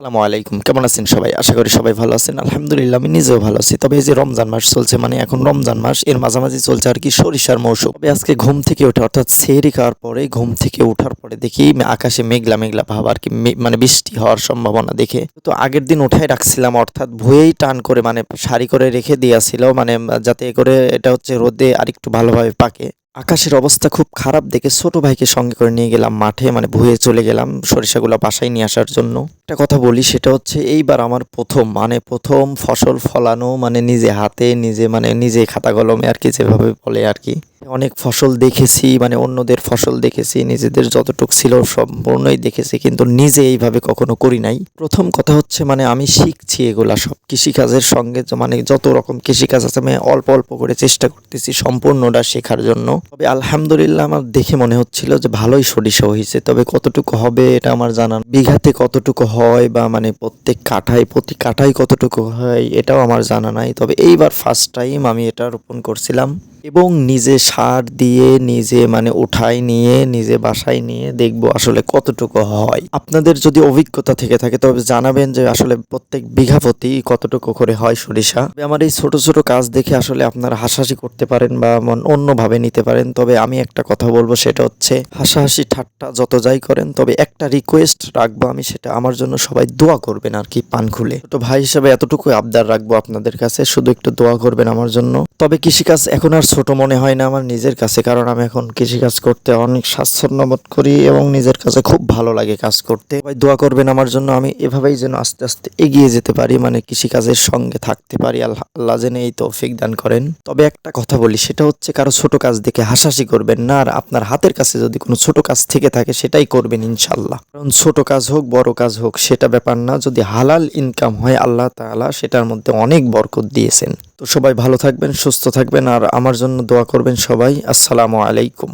আসসালামু আলাইকুম, কেমন আছেন সবাই? আশা করি সবাই ভালো আছেন। আলহামদুলিল্লাহ আমি নিজেও ভালো আছি। তবে এই যে রমজান মাস চলছে, মানে এখন রমজান মাস, এর মাঝামাঝি চলছে আর কি সরিষার মৌসুম। তবে আজকে ঘুম থেকে উঠে, অর্থাৎ সেহরি খাওয়ার পরে ঘুম থেকে ওঠার পরে দেখি আকাশে মেঘলা মেঘলা ভাব আর কি, মানে বৃষ্টি হওয়ার সম্ভাবনা দেখে তো আগের দিন উঠাই রাখছিলাম, অর্থাৎ ভুয়েই টান করে মানে সারি করে রেখে দিয়েছিল, মানে যাতে করে এটা হচ্ছে রোদে আরেকটু ভালোভাবে পাকে। আকাশের অবস্থা খুব খারাপ দেখে ছোট ভাইকে সঙ্গে করে নিয়ে গেলাম মাঠে, মানে ভুয়ে চলে গেলাম সরিষাগুলো বাসায় নিয়ে আসার জন্য। একটা কথা বলি, সেটা হচ্ছে এইবার আমার প্রথম ফসল ফলানো, মানে নিজে হাতে নিজে, মানে নিজে খাতা কলমে আর কি, যেভাবে বলে আর কি। অনেক ফসল দেখেছি, মানে অন্যদের ফসল দেখেছি, নিজেদের যতটুক ছিল সম্পূর্ণই দেখেছি, কিন্তু নিজে এইভাবে কখনো করি নাই। প্রথম কথা হচ্ছে মানে আমি শিখছি এগুলা সব কৃষিকাজের সঙ্গে, মানে যত রকম কৃষিকাজ আছে আমি অল্প অল্প করে চেষ্টা করতেছি সম্পূর্ণটা শেখার জন্য। তবে আলহামদুলিল্লাহ আমার দেখে মনে হচ্ছিল যে ভালোই সরিষা হয়েছে, তবে কতটুকু হবে এটা আমার জানা নেই। বিঘাতে কতটুকু হয় বা মানে প্রতি কাঠায় কতটুকু হয় এটাও আমার জানা নাই। তবে এইবার ফার্স্ট টাইম আমি এটা রোপণ করছিলাম এবং নিজে সার দিয়ে নিজে মানে উঠাই নিয়ে নিজে বাসায় নিয়ে দেখবো আসলে কতটুকু হয়। আপনাদের যদি অভিজ্ঞতা থেকে থাকে তবে জানাবেন যে আসলে প্রত্যেক বিঘা প্রতি কতটুকু করে হয় সরিষা। তবে আমার এই ছোট ছোট কাজ দেখে আসলে আপনারা হাসাহাসি করতে পারেন বা অন্যভাবে নিতে পারেন, তবে আমি একটা কথা বলবো, সেটা হচ্ছে হাসাহাসি ঠাট্টা যত যাই করেন, তবে একটা রিকোয়েস্ট রাখবো আমি, সেটা আমার জন্য সবাই দোয়া করবেন আর কি, পান খুলে। ছোট ভাই হিসেবে এতটুকু আবদার রাখবো আপনাদের কাছে, শুধু একটু দোয়া করবেন আমার জন্য। তবে কৃষিকাজ এখন আর ছোট মনে হয় না আমার নিজের কাছে, কারণ আমি এখন কৃষিকাজ করতে অনেক স্বাচ্ছন্দ্য বোধ করি এবং নিজের কাছে খুব ভালো লাগে কাজ করতে। সবাই দোয়া করবেন আমার জন্য, আমি এভাবেই যেন আস্তে আস্তে এগিয়ে যেতে পারি, মানে কৃষিকাজের সঙ্গে থাকতে পারি। আল্লাহ যেন এই তৌফিক দান করেন। তবে একটা কথা বলি, সেটা হচ্ছে কারো ছোট কাজ দেখে হাসাহাসি করবেন না, আর আপনার হাতের কাছে যদি কোনো ছোট কাজ থেকে থাকে সেটাই করবেন ইনশাল্লাহ। কারণ ছোট কাজ হোক বড় কাজ হোক সেটা ব্যাপার না, যদি হালাল ইনকাম হয় আল্লাহ তাআলা সেটার মধ্যে অনেক বরকত দিয়েছেন। তো সবাই ভালো থাকবেন, সুস্থ থাকবেন, আর আমার জন্য দোয়া করবেন সবাই। আসসালামু আলাইকুম।